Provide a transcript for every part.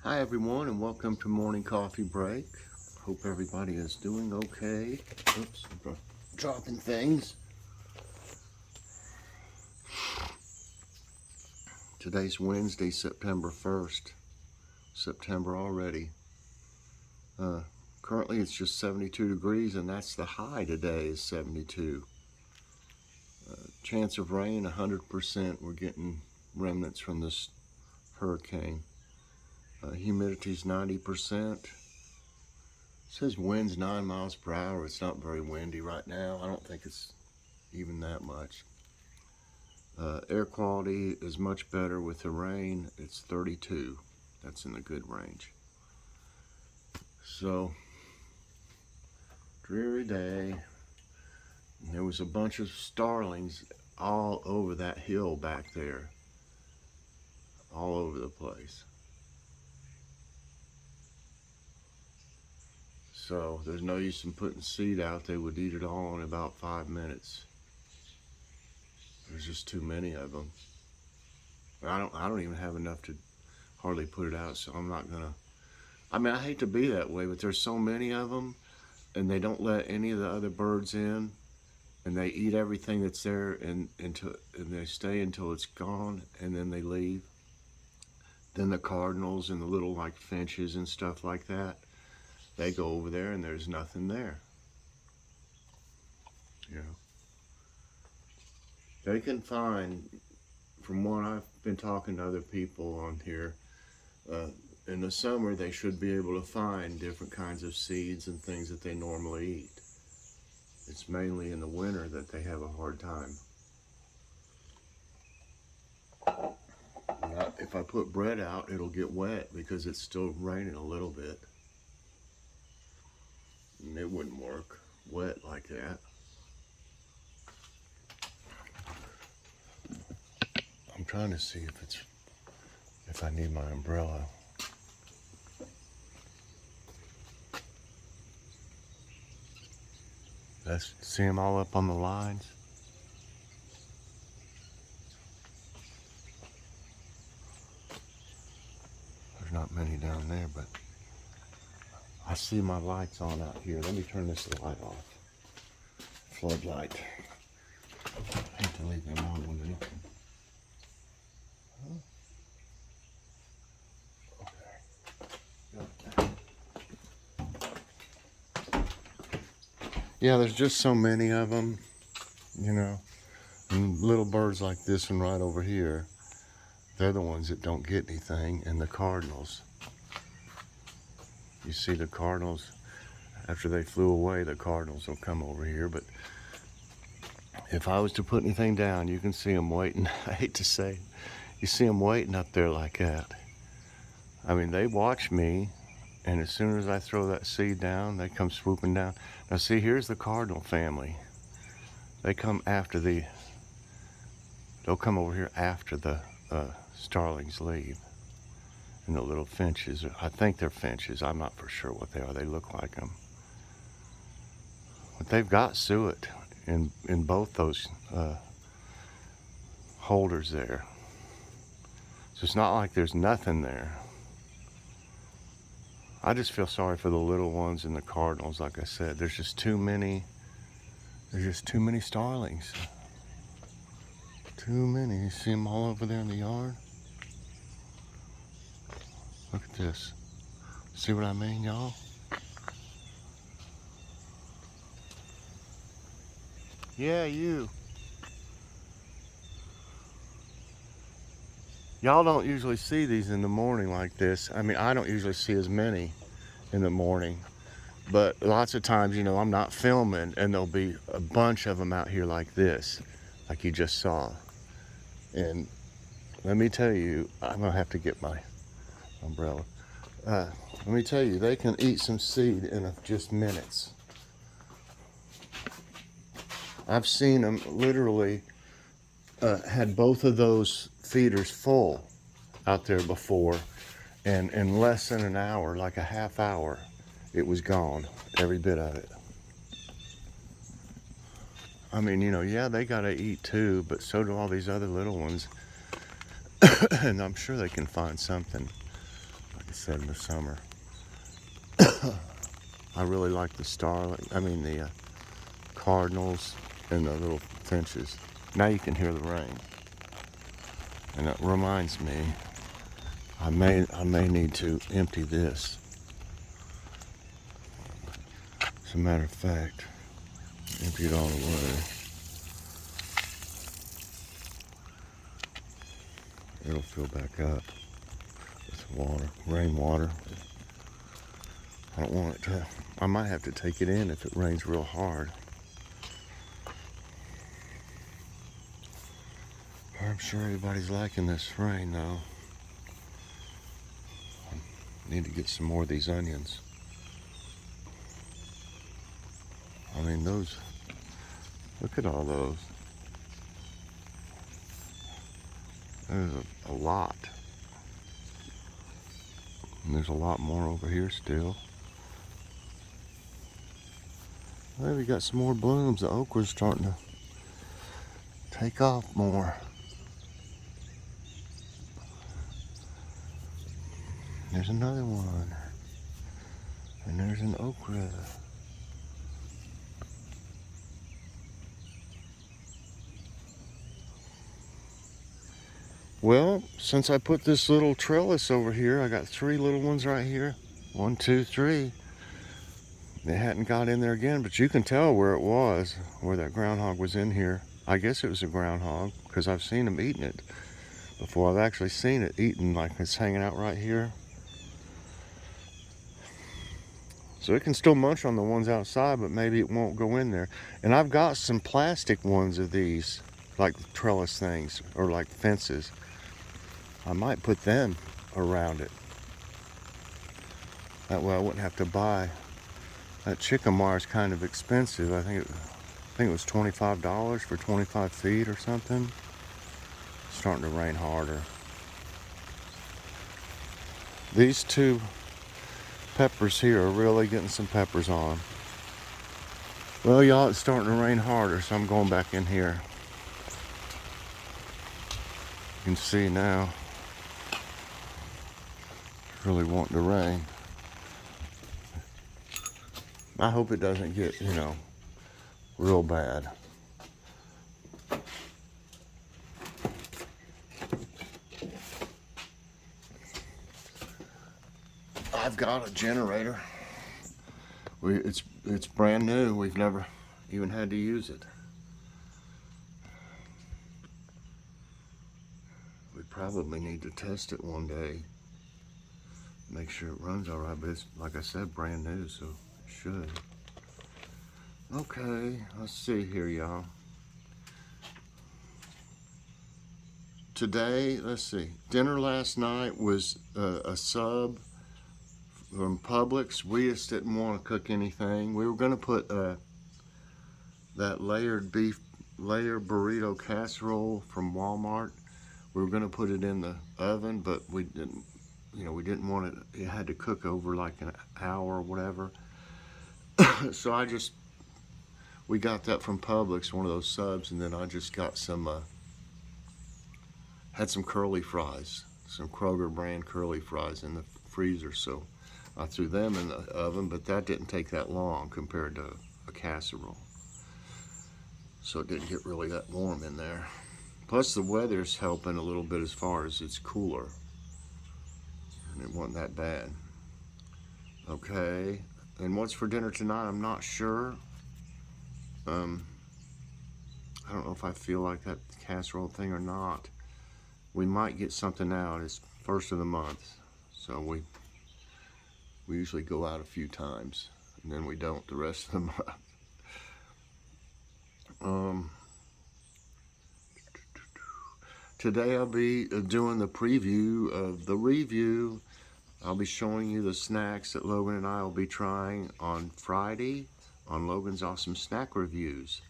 Hi everyone, and welcome to Morning Coffee Break. Hope everybody is doing okay. Oops, I'm dropping things. Today's Wednesday, September 1st. September already. Currently it's just 72 degrees, and that's the high today is 72. Chance of rain 100%. We're getting remnants from this hurricane. Humidity's 90%. It says winds 9 miles per hour. It's not very windy right now. I don't think it's even that much. Air quality is much better with the rain. It's 32. That's in the good range. So, dreary day. And there was a bunch of starlings all over that hill back there. All over the place. So there's no use in putting seed out. They would eat it all in about 5 minutes. There's just too many of them. I don't even have enough to hardly put it out, so I'm not gonna. I mean, I hate to be that way, but there's so many of them, and they don't let any of the other birds in, and they eat everything that's there, and they stay until it's gone, and then they leave. Then the cardinals and the little like finches and stuff like that, they go over there, and there's nothing there. You know, they can find, from what I've been talking to other people on here, in the summer they should be able to find different kinds of seeds and things that they normally eat. It's mainly in the winter that they have a hard time. If I put bread out, it'll get wet because it's still raining a little bit. And it wouldn't work wet like that. I'm trying to see if I need my umbrella. See them all up on the lines? There's not many down there, but I see my lights on out here. Let me turn this light off. Floodlight. I hate to leave them on when they open. Yeah, there's just so many of them, you know. And little birds like this one right over here, they're the ones that don't get anything. And the cardinals. You see the cardinals, after they flew away, the cardinals will come over here. But if I was to put anything down, you can see them waiting. I hate to say, you see them waiting up there like that. I mean, they watch me. And as soon as I throw that seed down, they come swooping down. Now see, here's the cardinal family. They come after they'll come over here after the starlings leave. And the little finches, I think they're finches. I'm not for sure what they are. They look like them. But they've got suet in both those holders there. So it's not like there's nothing there. I just feel sorry for the little ones and the cardinals. Like I said, there's just too many. There's just too many starlings. Too many. You see them all over there in the yard? Look at this. See what I mean, y'all? Yeah, you. Y'all don't usually see these in the morning like this. I mean, I don't usually see as many in the morning. But lots of times, you know, I'm not filming and there'll be a bunch of them out here like this, like you just saw. And let me tell you, I'm gonna have to get my umbrella. Let me tell you, they can eat some seed in just minutes. I've seen them literally had both of those feeders full out there before, and in less than an hour, like a half hour, it was gone, every bit of it. I mean, you know, yeah, they gotta eat too, but so do all these other little ones. And I'm sure they can find something. Like I said, in the summer. I really like the the cardinals and the little finches. Now you can hear the rain. And it reminds me, I may need to empty this. As a matter of fact, empty it all away. It'll fill back up with water, rainwater. I don't want it to. I might have to take it in if it rains real hard. I'm sure everybody's liking this rain though. I need to get some more of these onions. I mean, those, look at all those. There's a lot. And there's a lot more over here still. Well, we got some more blooms. The okra's starting to take off more. There's another one. And there's an okra. Well, since I put this little trellis over here, I got 3 little ones right here. 1, 2, 3. They hadn't got in there again, but you can tell where it was, where that groundhog was in here. I guess it was a groundhog, because I've seen them eating it before. I've actually seen it eaten, like it's hanging out right here. So it can still munch on the ones outside, but maybe it won't go in there. And I've got some plastic ones of these, like trellis things, or like fences. I might put them around it. That way I wouldn't have to buy. That chicken wire is kind of expensive. I think it was $25 for 25 feet or something. It's starting to rain harder. These 2 peppers here are really getting some peppers on. Well, y'all, it's starting to rain harder, so I'm going back in here. You can see now. It's really wanting to rain. I hope it doesn't get, real bad. I've got a generator. It's brand new. We've never even had to use it. We probably need to test it one day. Make sure it runs all right, but it's, like I said, brand new, so it should. Okay, let's see here, y'all. Today, let's see. Dinner last night was a sub from Publix. We just didn't want to cook anything. We were going to put that layered burrito casserole from Walmart. We were going to put it in the oven, but we didn't. We didn't want it. It had to cook over like an hour or whatever. So we got that from Publix, one of those subs, and then I just got had some curly fries, some Kroger brand curly fries in the freezer. So I threw them in the oven, but that didn't take that long compared to a casserole. So it didn't get really that warm in there. Plus the weather's helping a little bit as far as it's cooler. And it wasn't that bad. Okay, and what's for dinner tonight, I'm not sure. I don't know if I feel like that casserole thing or not. We might get something out. It's first of the month, so we usually go out a few times, and then we don't the rest of the month. Today I'll be doing the preview of the review. I'll be showing you the snacks that Logan and I will be trying on Friday on Logan's Awesome Snack Reviews.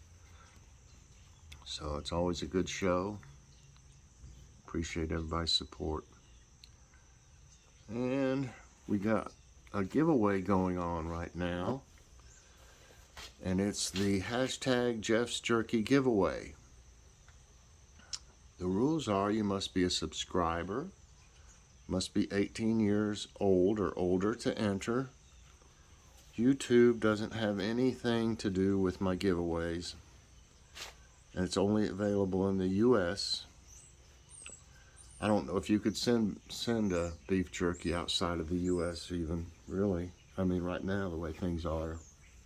So it's always a good show. Appreciate everybody's support. And we got a giveaway going on right now. And it's the hashtag Jeff's Jerky giveaway. The rules are you must be a subscriber. You must be a member. You must be a Must be 18 years old or older to enter. YouTube doesn't have anything to do with my giveaways, and it's only available in the US. I don't know if you could send beef jerky outside of the US even, really. I mean, right now, the way things are,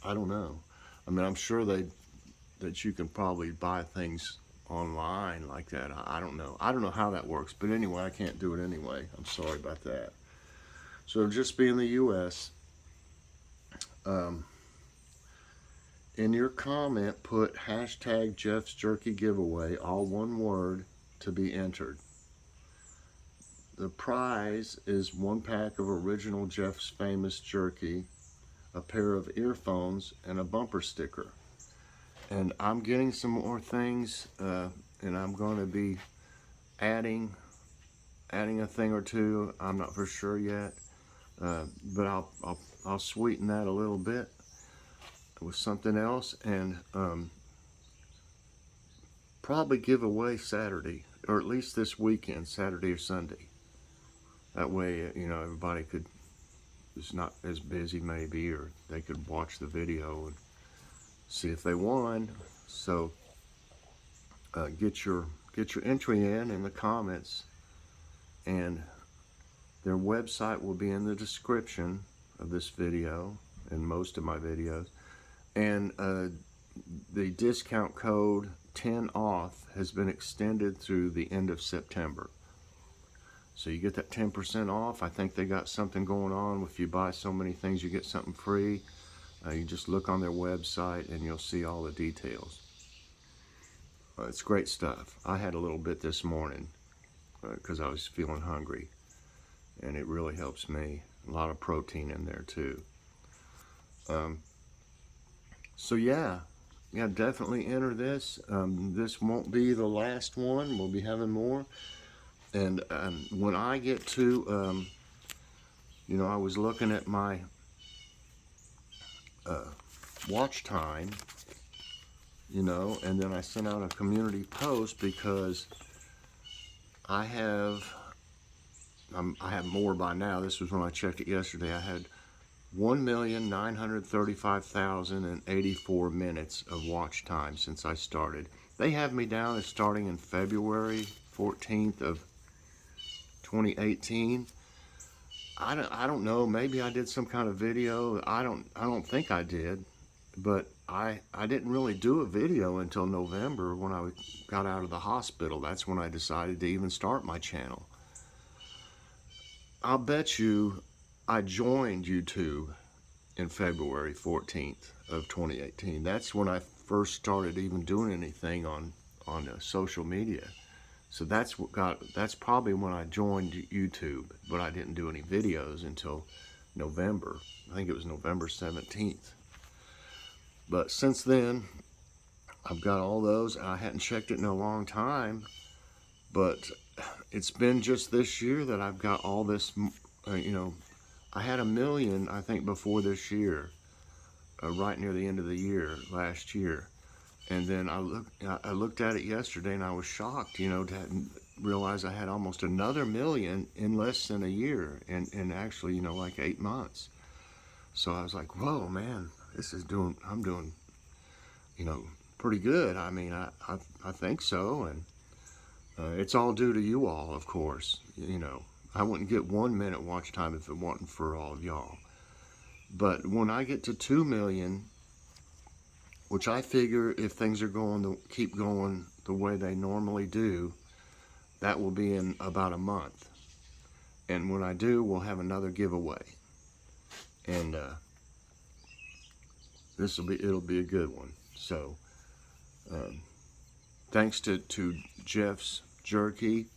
I don't know. I mean, I'm sure that you can probably buy things online like that. I don't know. I don't know how that works, but anyway, I can't do it anyway. I'm sorry about that. So it'll just be in the US. In your comment, put hashtag Jeff's Jerky Giveaway, all one word, to be entered. The prize is 1 pack of original Jeff's Famous Jerky, a pair of earphones, and a bumper sticker. And I'm getting some more things, and I'm going to be adding a thing or two. I'm not for sure yet, but I'll sweeten that a little bit with something else, and probably give away Saturday, or at least this weekend, Saturday or Sunday. That way, you know, everybody is not as busy maybe, or they could watch the video and see if they won. So get your entry in the comments, and their website will be in the description of this video and most of my videos. And the discount code 10OFF has been extended through the end of September. So you get that 10% off. I think they got something going on. If you buy so many things, you get something free. You just look on their website and you'll see all the details. It's great stuff. I had a little bit this morning because I was feeling hungry, and it really helps me. A lot of protein in there too. So yeah, definitely enter this. This won't be the last one. We'll be having more. And when I get to, you know, I was looking at my watch time, you know, and then I sent out a community post because I have more by now. This was when I checked it yesterday. I had 1,935,084 minutes of watch time since I started. They have me down as starting in February 14th of 2018. I don't know. Maybe I did some kind of video. I don't think I did, but I didn't really do a video until November when I got out of the hospital. That's when I decided to even start my channel. I'll bet you I joined YouTube in February 14th of 2018. That's when I first started even doing anything on social media. So that's probably when I joined YouTube, but I didn't do any videos until November. I think it was November 17th. But since then, I've got all those. I hadn't checked it in a long time, but it's been just this year that I've got all this, you know, I had 1 million, I think, before this year, right near the end of the year, last year. And then I looked at it yesterday and I was shocked, you know, to realize I had almost another 1 million in less than a year, and actually, you know, like 8 months. So I was like, whoa, man, I'm doing, you know, pretty good. I mean, I think so. And it's all due to you all, of course. You know, I wouldn't get 1 minute watch time if it wasn't for all of y'all. But when I get to 2 million, which I figure if things are going to keep going the way they normally do, that will be in about a month. And when I do, we'll have another giveaway. And it'll be a good one. So thanks to Jeff's Jerky,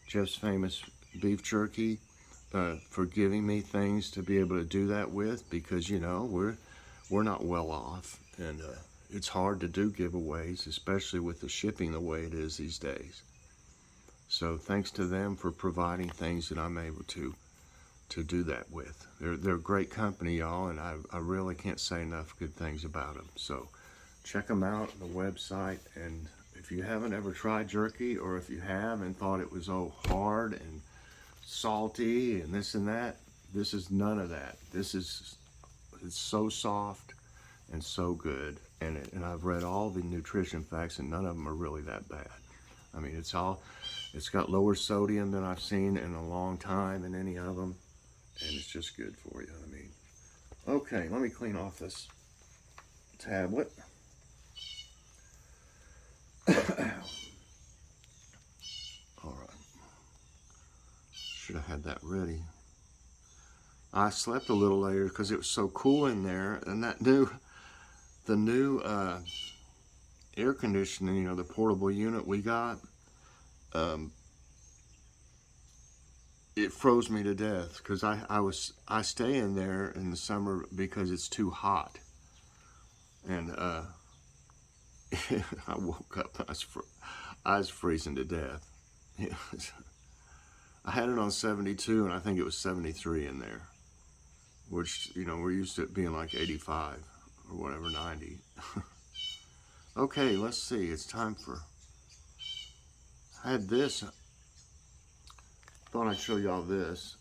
Jeff's Famous Beef Jerky, for giving me things to be able to do that with, because, you know, we're not well off, and it's hard to do giveaways, especially with the shipping the way it is these days. So thanks to them for providing things that I'm able to do that with. They're a great company, y'all, and I really can't say enough good things about them. So check them out on the website, and if you haven't ever tried jerky, or if you have and thought it was hard and salty and this and that. This is none of that. It's so soft and so good. And I've read all the nutrition facts, and none of them are really that bad. I mean, it's got lower sodium than I've seen in a long time in any of them, and it's just good for you. I mean, okay, let me clean off this tablet. All right. Should have had that ready. I slept a little later because it was so cool in there, and the new air conditioning, you know, the portable unit we got, it froze me to death because I stay in there in the summer because it's too hot, and I woke up, I was freezing to death. I had it on 72, and I think it was 73 in there, which, you know, we're used to it being like 85 or whatever, 90. Okay, let's see. It's time for... I had this. Thought I'd show y'all this.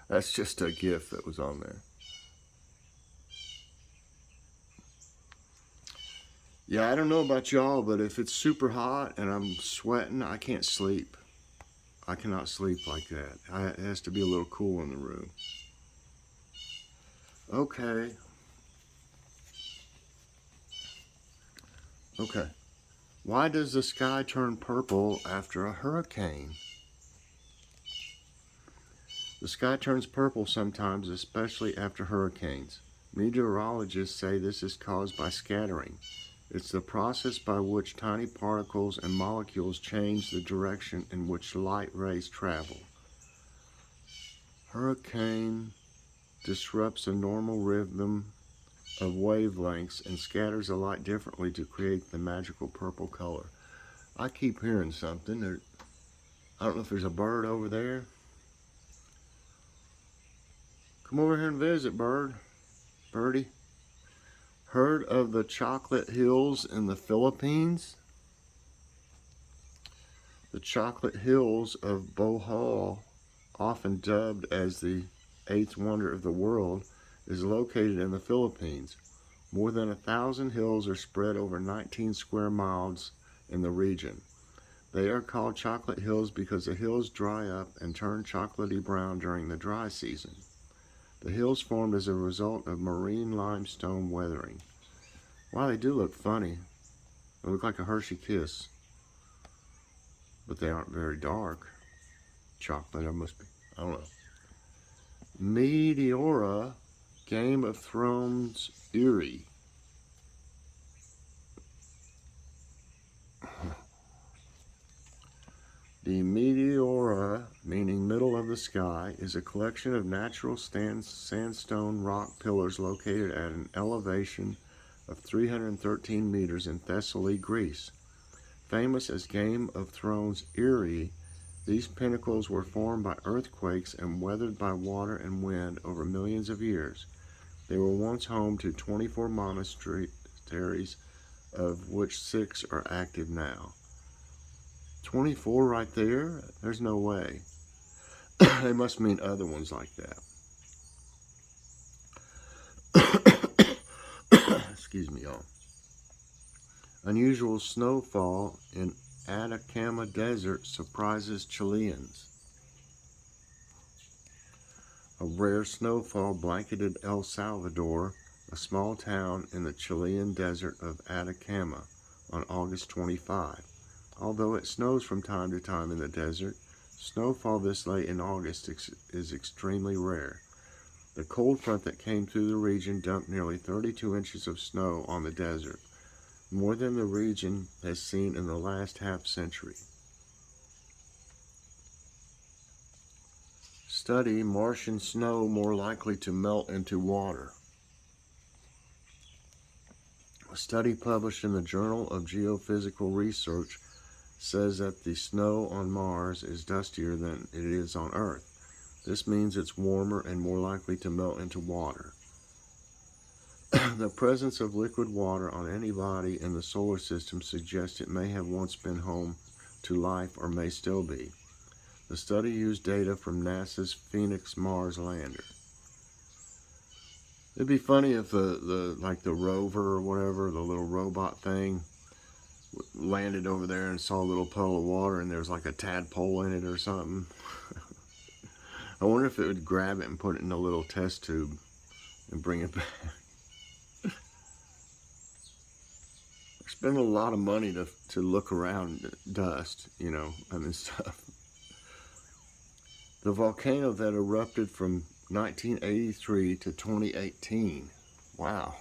That's just a gift that was on there. Yeah, I don't know about y'all, but if it's super hot and I'm sweating, I can't sleep. I cannot sleep like that. It has to be a little cool in the room. Okay. Okay. Why does the sky turn purple after a hurricane? The sky turns purple sometimes, especially after hurricanes. Meteorologists say this is caused by scattering. It's the process by which tiny particles and molecules change the direction in which light rays travel. Hurricane disrupts a normal rhythm of wavelengths and scatters the light differently to create the magical purple color. I keep hearing something. I don't know if there's a bird over there. Come over here and visit, birdie. Heard of the chocolate hills in the Philippines? The chocolate hills of Bohol, often dubbed as the eighth wonder of the world, is located in the Philippines. More than 1,000 hills are spread over 19 square miles in the region. They are called chocolate hills because the hills dry up and turn chocolatey brown during the dry season. The hills formed as a result of marine limestone weathering. Wow, they do look funny. They look like a Hershey Kiss. But they aren't very dark. Chocolate, it must be. I don't know. Meteora, Game of Thrones Eerie. The Meteora, meaning middle of the sky, is a collection of natural sandstone rock pillars located at an elevation of 313 meters in Thessaly, Greece. Famous as Game of Thrones Eerie, these pinnacles were formed by earthquakes and weathered by water and wind over millions of years. They were once home to 24 monasteries, of which 6 are active now. 24 right there? There's no way. They must mean other ones like that. Excuse me, y'all. Unusual snowfall in Atacama Desert surprises Chileans. A rare snowfall blanketed El Salvador, a small town in the Chilean desert of Atacama, on August 25. Although it snows from time to time in the desert, snowfall this late in August is extremely rare. The cold front that came through the region dumped nearly 32 inches of snow on the desert, more than the region has seen in the last half-century. Study Martian snow more likely to melt into water. A study published in the Journal of Geophysical Research says that the snow on Mars is dustier than it is on Earth. This means it's warmer and more likely to melt into water. The presence of liquid water on any body in the solar system suggests it may have once been home to life or may still be. The study used data from NASA's Phoenix Mars lander. It'd be funny if the rover or whatever, the little robot thing, landed over there and saw a little puddle of water and there's like a tadpole in it or something. I wonder if it would grab it and put it in a little test tube and bring it back. Spend a lot of money to look around dust, you know, and stuff. The volcano that erupted from 1983 to 2018. Wow.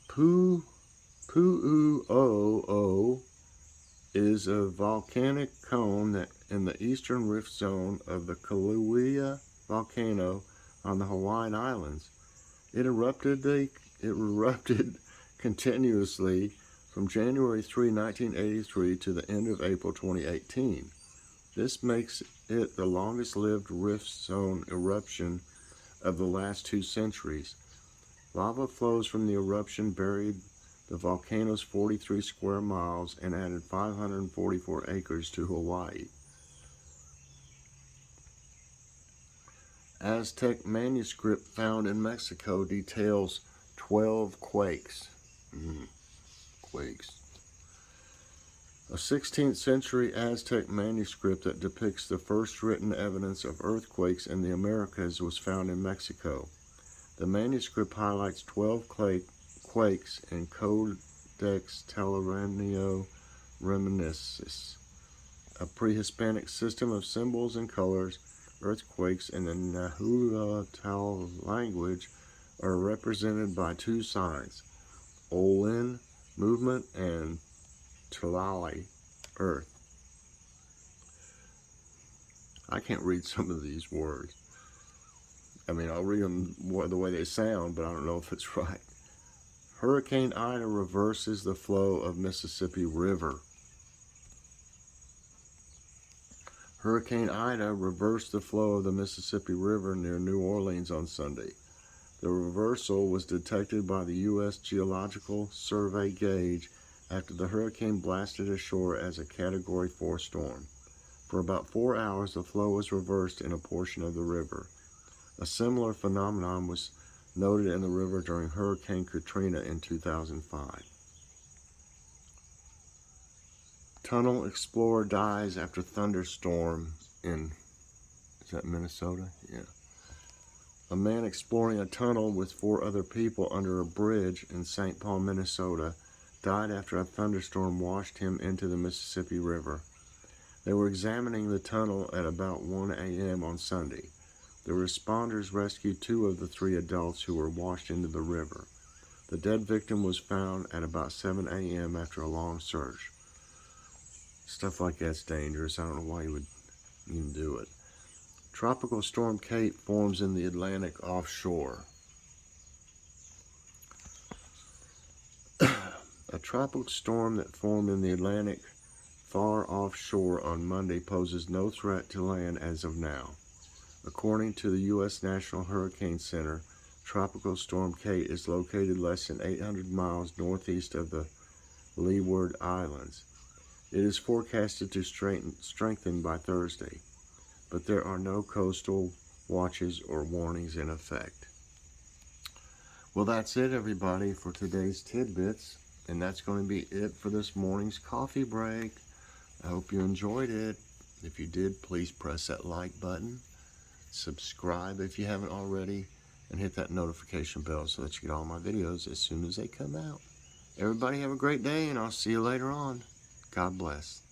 Pu'u'o'o is a volcanic cone that in the eastern rift zone of the Kilauea volcano on the Hawaiian Islands. It erupted continuously from January 3, 1983 to the end of April 2018. This makes it the longest-lived rift zone eruption of the last 2 centuries. Lava flows from the eruption buried the volcano's 43 square miles and added 544 acres to Hawaii. Aztec manuscript found in Mexico details 12 quakes. Quakes. A 16th century Aztec manuscript that depicts the first written evidence of earthquakes in the Americas was found in Mexico. The manuscript highlights 12 quakes in Codex Telaraño Reminiscences, a pre-Hispanic system of symbols and colors. Earthquakes in the Nahuatl language are represented by 2 signs, Olin, movement, and Tlali, earth. I can't read some of these words. I mean, I'll read them the way they sound, but I don't know if it's right. Hurricane Ida reverses the flow of Mississippi River. Hurricane Ida reversed the flow of the Mississippi River near New Orleans on Sunday. The reversal was detected by the U.S. Geological Survey gauge after the hurricane blasted ashore as a Category 4 storm. For about 4 hours, the flow was reversed in a portion of the river. A similar phenomenon was noted in the river during Hurricane Katrina in 2005. Tunnel explorer dies after thunderstorm in, is that Minnesota? Yeah. A man exploring a tunnel with 4 other people under a bridge in St. Paul, Minnesota, died after a thunderstorm washed him into the Mississippi River. They were examining the tunnel at about 1 a.m. on Sunday. The responders rescued 2 of the 3 adults who were washed into the river. The dead victim was found at about 7 a.m. after a long search. Stuff like that's dangerous. I don't know why you would even do it. Tropical Storm Kate forms in the Atlantic offshore. A tropical storm that formed in the Atlantic far offshore on Monday poses no threat to land as of now. According to the U.S. National Hurricane Center, Tropical Storm Kate is located less than 800 miles northeast of the Leeward Islands. It is forecasted to strengthen by Thursday, but there are no coastal watches or warnings in effect. Well, that's it, everybody, for today's Tidbits, and that's going to be it for this morning's coffee break. I hope you enjoyed it. If you did, please press that like button, subscribe if you haven't already, and hit that notification bell so that you get all my videos as soon as they come out. Everybody have a great day, and I'll see you later on. God bless.